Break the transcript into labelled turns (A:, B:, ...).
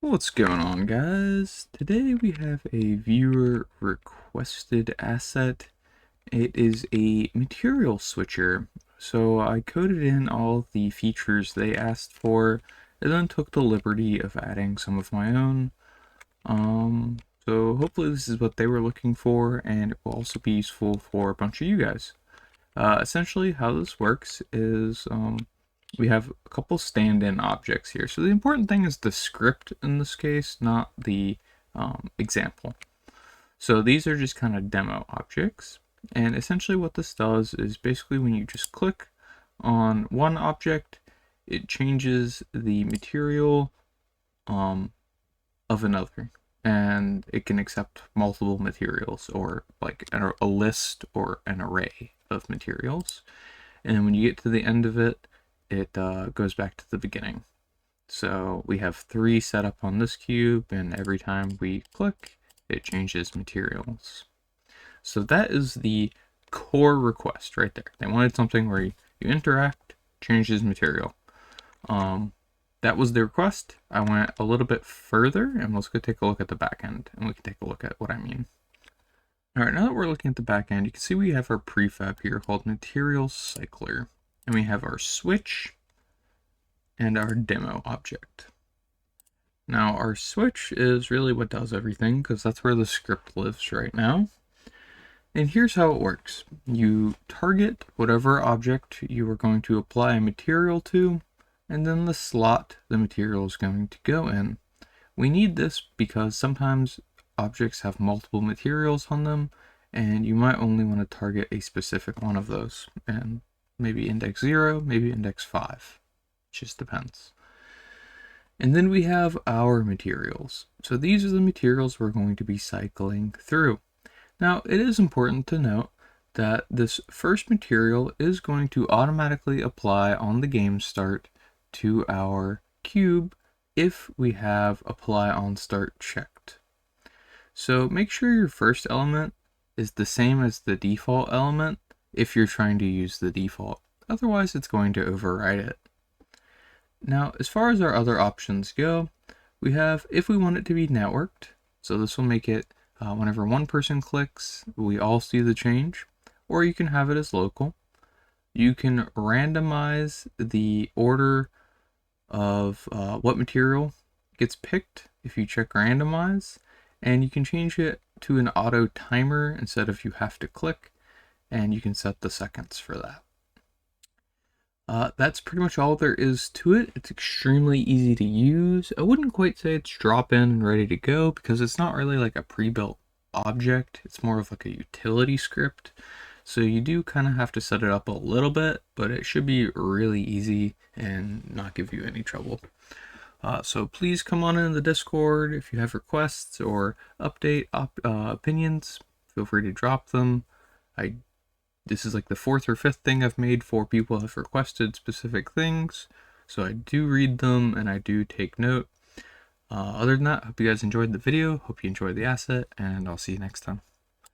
A: What's going on, guys? Today we have a viewer requested asset. It is a material switcher. So I coded in all the features they asked for and then took the liberty of adding some of my own. So hopefully this is what they were looking for, and it will also be useful for a bunch of you guys. Essentially how this works is we have a couple stand-in objects here. So the important thing is the script in this case, not the example. So these are just kind of demo objects. And essentially what this does is basically when you just click on one object, it changes the material of another. And it can accept multiple materials, or like a list or an array of materials. And then when you get to the end of it, it goes back to the beginning. So we have 3 set up on this cube, and every time we click, it changes materials. So that is the core request right there. They wanted something where you interact, changes material. That was the request. I went a little bit further, and let's go take a look at the back end, and we can take a look at what I mean. All right, now that we're looking at the back end, you can see we have our prefab here called material cycler. And we have our switch and our demo object. Now our switch is really what does everything, because that's where the script lives right now. And here's how it works. You target whatever object you are going to apply a material to, and then the slot the material is going to go in. We need this because sometimes objects have multiple materials on them, and you might only want to target a specific one of those. And maybe index 0, maybe index 5. It just depends. And then we have our materials. So these are the materials we're going to be cycling through. Now, it is important to note that this first material is going to automatically apply on the game start to our cube if we have apply on start checked. So make sure your first element is the same as the default element if you're trying to use the default. Otherwise, it's going to override it. Now, as far as our other options go, we have if we want it to be networked. So this will make it whenever one person clicks, we all see the change. Or you can have it as local. You can randomize the order of what material gets picked if you check randomize. And you can change it to an auto timer instead of you have to click. And you can set the seconds for that. That's pretty much all there is to it. It's extremely easy to use. I wouldn't quite say it's drop in and ready to go because it's not really like a pre-built object. It's more of like a utility script. So you do kind of have to set it up a little bit, but it should be really easy and not give you any trouble. So please come on in the Discord if you have requests or update opinions. Feel free to drop them. This is like the 4th or 5th thing I've made for people who have requested specific things. So I do read them and I do take note. Other than that, hope you guys enjoyed the video. Hope you enjoyed the asset, and I'll see you next time.